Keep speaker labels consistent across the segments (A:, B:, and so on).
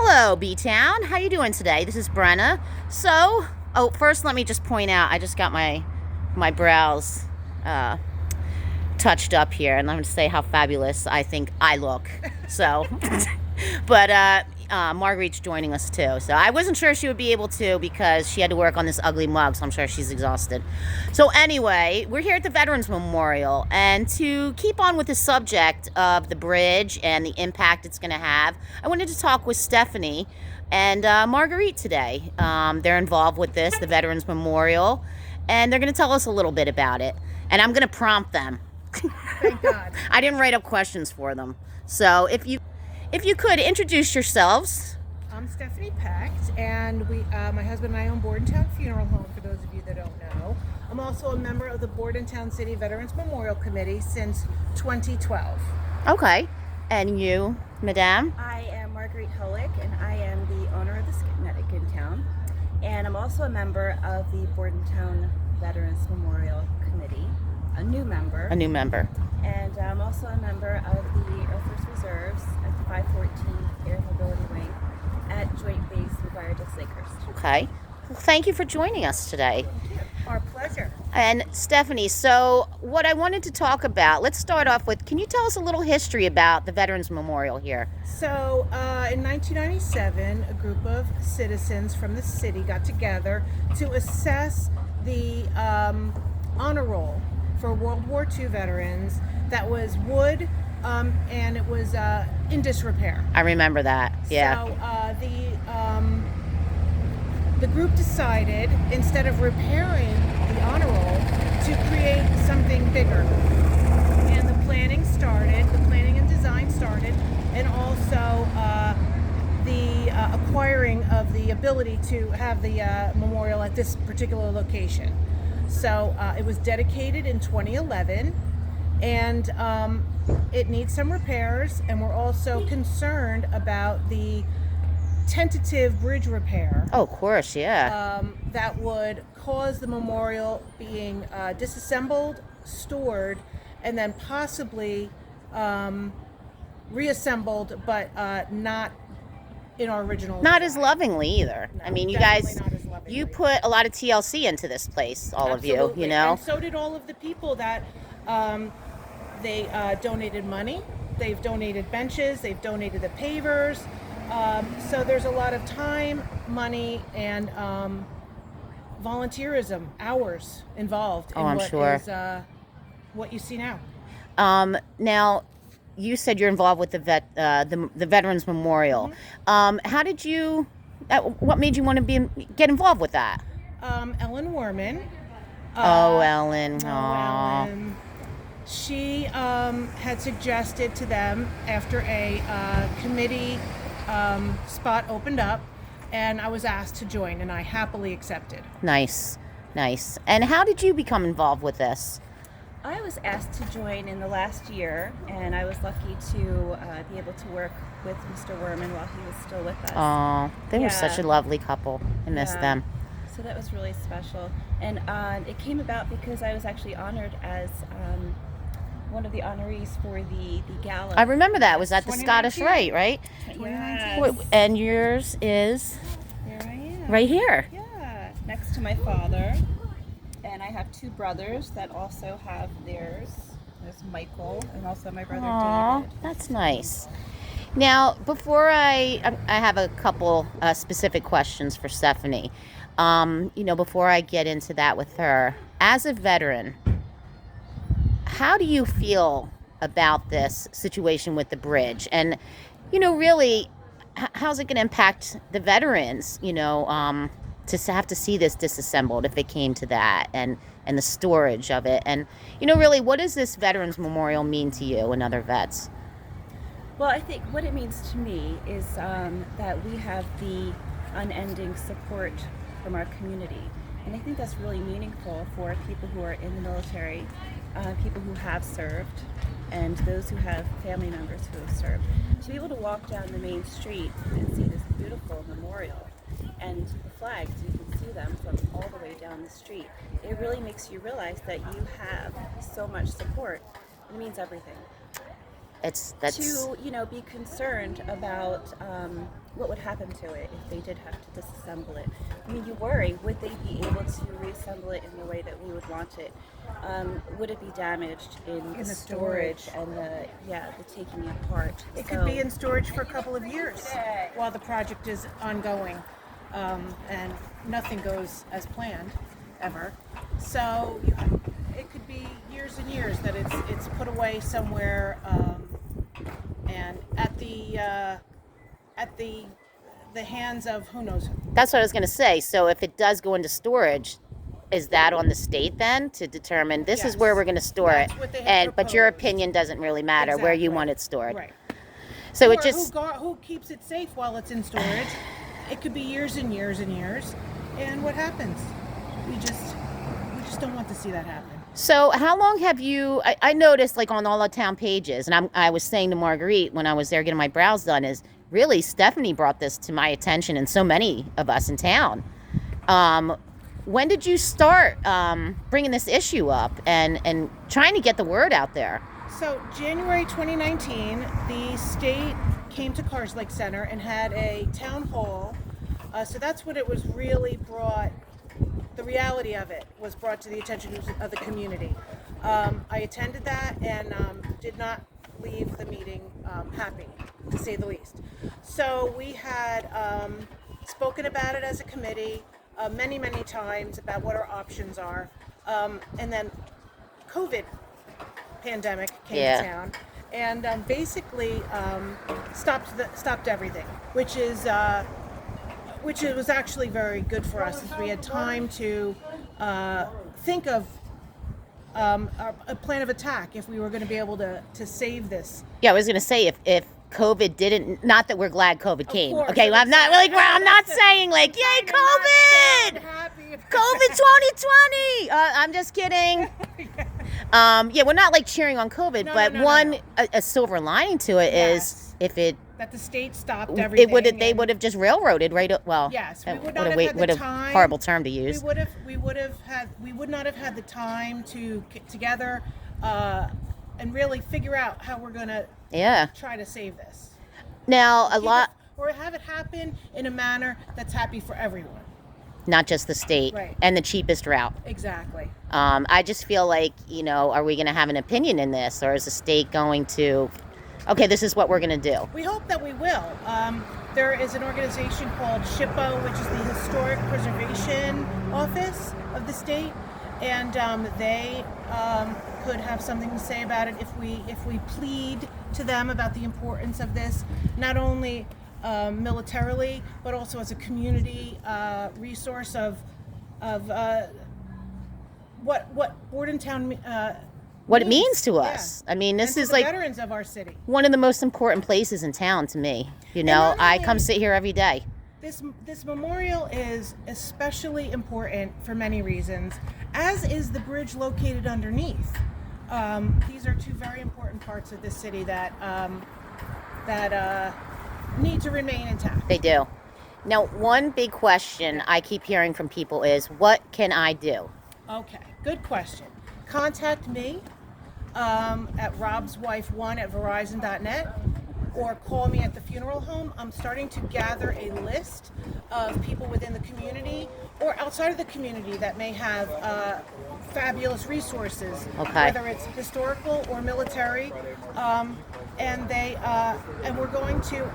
A: Hello, B-Town. How you doing today? This is Brenna. First let me just point out, I just got my brows touched up here, and I'm going to say how fabulous I think I look. But Marguerite's joining us too. So I wasn't sure she would be able to because she had to work on this ugly mug, so I'm sure she's exhausted. So anyway, we're here at the Veterans Memorial, and to keep on with the subject of the bridge and the impact it's going to have, I wanted to talk with Stephanie and Marguerite today. They're involved with this, the Veterans Memorial, and they're going to tell us a little bit about it. And I'm going to prompt them.
B: Thank God.
A: I didn't write up questions for them. So if you could introduce yourselves.
B: I'm Stephanie Pecht, and my husband and I own Bordentown Funeral Home, for those of you that don't know. I'm also a member of the Bordentown City Veterans Memorial Committee since 2012.
A: Okay. And you, Madame?
C: I am Marguerite Holick, and I am the owner of the Skinetic in town. And I'm also a member of the Bordentown Veterans Memorial Committee, a new member.
A: A new member.
C: And I'm also a member of the Air Force Reserves at the 514th Air Mobility Wing at Joint Base McGuire Lakehurst.
A: Okay. Well, thank you for joining us today.
B: Our pleasure.
A: And Stephanie, so what I wanted to talk about, let's start off with, can you tell us a little history about the Veterans Memorial here?
B: So in 1997, a group of citizens from the city got together to assess the honor roll for World War II veterans that was wood, and it was in disrepair.
A: I remember that, yeah.
B: So the group decided, instead of repairing the honor roll, to create something bigger. And the planning and design started, and also the acquiring of the ability to have the memorial at this particular location. So it was dedicated in 2011, and it needs some repairs, and we're also concerned about the tentative bridge repair.
A: Oh, of course, yeah.
B: That would cause the memorial being disassembled, stored, and then possibly reassembled, but not in our original
A: Not
B: design.
A: as lovingly either.
B: No,
A: I mean, you
B: definitely
A: guys,
B: not as lovingly.
A: you put a lot of TLC into this place, all
B: Absolutely.
A: of you know.
B: And so did all of the people that they donated money, they've donated benches, they've donated the pavers. So there's a lot of time, money, and volunteerism, hours involved in what you see now.
A: Now, you said you're involved with the Veterans Memorial.
B: Mm-hmm.
A: How did you? What made you want to get involved with that?
B: Ellen Werman.
A: Ellen.
B: Ellen. She had suggested to them after a committee spot opened up, and I was asked to join, and I happily accepted.
A: Nice. And how did you become involved with this?
C: I was asked to join in the last year, and I was lucky to be able to work with Mr. Werman while he was still with us.
A: Oh, they were
C: Yeah.
A: such a lovely couple. I miss
C: Yeah.
A: them.
C: So that was really special. And it came about because I was actually honored as one of the honorees for the gala.
A: I remember that. It was at the
B: 2019?
A: Scottish Rite, right?
C: Yes.
A: And yours is
C: Here I am.
A: right here.
C: Yeah, next to my father. And I have two brothers that also have theirs. There's Michael and also my brother
A: Aw,
C: David.
A: that's nice. Now, before I have a couple specific questions for Stephanie. Before I get into that with her, as a veteran, how do you feel about this situation with the bridge? And, really, how's it going to impact the veterans, to have to see this disassembled if it came to that, and the storage of it? And, really, what does this Veterans Memorial mean to you and other vets?
C: Well, I think what it means to me is that we have the unending support from our community. And I think that's really meaningful for people who are in the military, people who have served, and those who have family members who have served. To be able to walk down the main street and see this beautiful memorial, and the flags, you can see them from all the way down the street. It really makes you realize that you have so much support. It means everything.
A: that's
C: to be concerned about what would happen to it if they did have to disassemble it. I mean, you worry, would they be able to reassemble it in the way that we would want it? Would it be damaged in the storage and the taking it apart?
B: It could be in storage for a couple of years while the project is ongoing, and nothing goes as planned ever. So it could be years and years that it's put away somewhere, and at the hands of who knows who.
A: That's what I was going to say. So if it does go into storage, is that on the state then to determine this is
B: Yes.
A: where we're going to store
B: That's
A: it?
B: what they have
A: But your
B: proposed.
A: opinion doesn't really matter where you
B: Exactly.
A: want it stored.
B: Right.
A: So
B: Or
A: it just
B: who keeps it safe while it's in storage? It could be years and years and years. And what happens? We just don't want to see that happen.
A: So how long have you, I noticed like on all the town pages, and I was saying to Marguerite when I was there getting my brows done, is really Stephanie brought this to my attention and so many of us in town. When did you start bringing this issue up and trying to get the word out there?
B: So January 2019, the state came to Cars Lake Center and had a town hall. So that's what it was really brought. The reality of it was brought to the attention of the community. I attended that and did not leave the meeting happy, to say the least. So we had spoken about it as a committee many times about what our options are, and then COVID pandemic came to town and basically stopped everything, which it was actually very good for us, as we had time to think of a plan of attack if we were going to be able to save this.
A: Yeah, I was going to say if COVID didn't, not that we're glad COVID came.
B: course,
A: Okay, well, I'm not like I'm not saying like yay COVID, COVID 2020. I'm just kidding. Yeah, we're not like cheering on COVID, but
B: no.
A: a silver lining to it is if it.
B: That the state stopped everything.
A: They would have just railroaded right. Well,
B: Yes,
A: that
B: we would not have had the time.
A: Horrible term to use.
B: We would not have had the time to get together and really figure out how we're going to try to save this.
A: Now
B: Or have it happen in a manner that's happy for everyone.
A: not just the state,
B: Right.
A: and the cheapest route.
B: Exactly.
A: I just feel like are we going to have an opinion in this, or is the state going to? Okay, this is what we're going to do.
B: We hope that we will. There is an organization called SHPO, which is the Historic Preservation Office of the state, and they could have something to say about it if we plead to them about the importance of this, not only militarily, but also as a community resource of what Bordentown
A: What it means to us.
B: Yeah.
A: I mean, this
B: and
A: is
B: for the
A: like
B: veterans of our city.
A: one of the most important places in town to me.
B: not
A: I
B: only-
A: come sit here every day.
B: This memorial is especially important for many reasons, as is the bridge located underneath. These are two very important parts of this city that need to remain intact.
A: They do. Now, one big question I keep hearing from people is, what can I do?
B: Okay, good question. Contact me at robswife1@verizon.net or call me at the funeral home. I'm starting to gather a list of people within the community or outside of the community that may have fabulous resources, whether it's historical or military, and we're going to,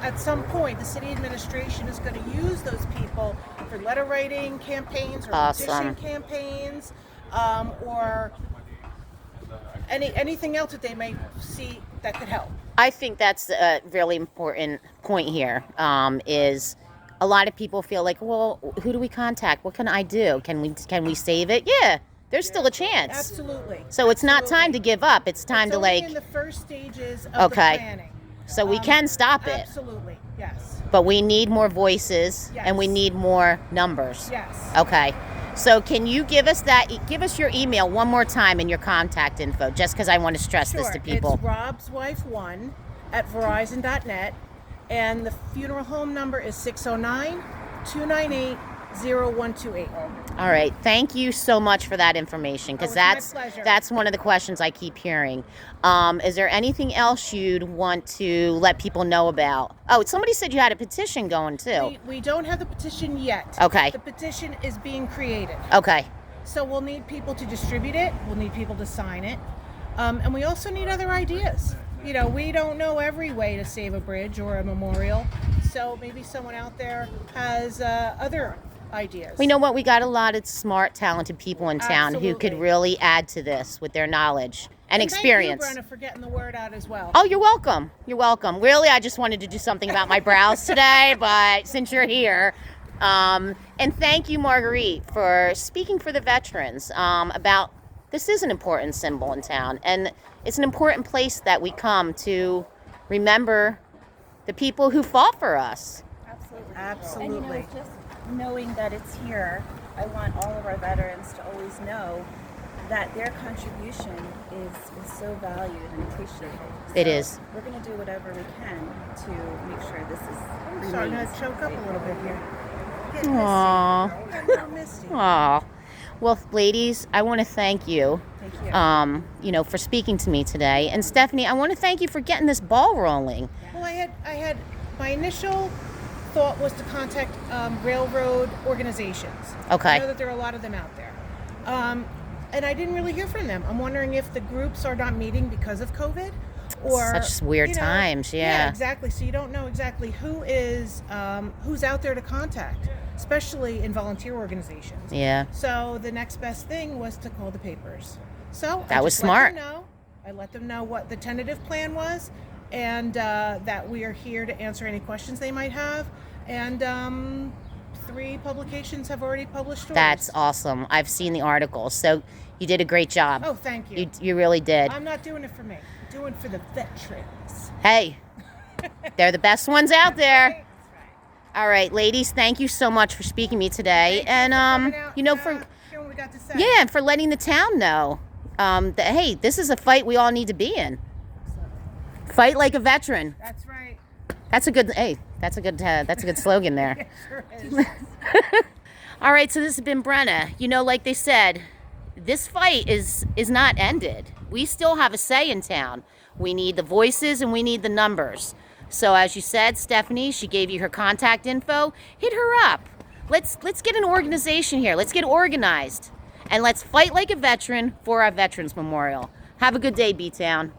B: at some point, the city administration is going to use those people for letter writing campaigns or petition campaigns, or anything else that they may see that could help.
A: I think that's a really important point here, is a lot of people feel like, well, who do we contact? What can I do? Can we save it? Yeah, there's still a chance.
B: Absolutely.
A: So it's not time to give up. It's time to
B: in the first stages of the planning.
A: So we can stop it.
B: Absolutely, yes.
A: But we need more voices and we need more numbers.
B: Yes.
A: Okay. So can you give us your email one more time and your contact info, just because I want to stress this to people.
B: It's robswife1@verizon.net, and the funeral home number is 609-298 0128.
A: All right. Thank you so much for that information, because
B: Oh, it's my
A: that's
B: pleasure.
A: that's one of the questions I keep hearing. Is there anything else you'd want to let people know about? Oh, somebody said you had a petition going too.
B: We don't have the petition yet.
A: Okay.
B: The petition is being created.
A: Okay.
B: So we'll need people to distribute it. We'll need people to sign it. And we also need other ideas. You know, we don't know every way to save a bridge or a memorial. So maybe someone out there has other ideas.
A: We know what, we got a lot of smart, talented people in town who could
B: Absolutely.
A: really add to this with their knowledge and experience.
B: Thank you, Brenna, for getting the word out as well.
A: Oh, you're welcome. You're welcome. Really, I just wanted to do something about my brows today, but since you're here, and thank you, Marguerite, for speaking for the veterans about this is an important symbol in town, and it's an important place that we come to remember the people who fought for us.
C: Absolutely.
B: Absolutely.
C: And just knowing that it's here, I want all of our veterans to always know that their contribution is so valued and appreciated.
A: It
C: So
A: is.
C: We're going to do whatever we can to make sure this is.
B: I'm sorry, I'm going to choke up a little bit here. Getting
A: Aww.
B: misty. I'm a little misty.
A: Aw. Well, ladies, I want to thank you,
C: Thank you.
A: for speaking to me today. And Stephanie, I want to thank you for getting this ball rolling.
B: Well, I had my initial thought was to contact railroad organizations.
A: Okay.
B: I know that there are a lot of them out there. And I didn't really hear from them. I'm wondering if the groups are not meeting because of COVID, or
A: Such weird times, yeah.
B: exactly. So you don't know exactly who is who's out there to contact, especially in volunteer organizations.
A: Yeah.
B: So the next best thing was to call the papers. So
A: That
B: I
A: was
B: just
A: smart.
B: Let them know. I let them know what the tentative plan was, and that we are here to answer any questions they might have. And 3 publications have already published stories.
A: That's awesome. I've seen the articles. So you did a great job.
B: Oh, thank you.
A: You really did.
B: I'm not doing it for me. I'm doing it for the veterans.
A: Hey, they're the best ones out there.
B: Right?
A: All right, ladies, thank you so much for speaking to me today.
B: Thank
A: And,
B: you for coming out and,
A: for
B: hearing what we got to say.
A: yeah, and for letting the town know that, hey, this is a fight we all need to be in. Fight like a veteran.
B: That's right.
A: That's a good, hey, that's a good slogan there.
B: It sure is.
A: All right, so this has been Brenna. You know, like they said, this fight is not ended. We still have a say in town. We need the voices and we need the numbers. So as you said, Stephanie, she gave you her contact info. Hit her up. Let's get an organization here. Let's get organized. And let's fight like a veteran for our Veterans Memorial. Have a good day, B-Town.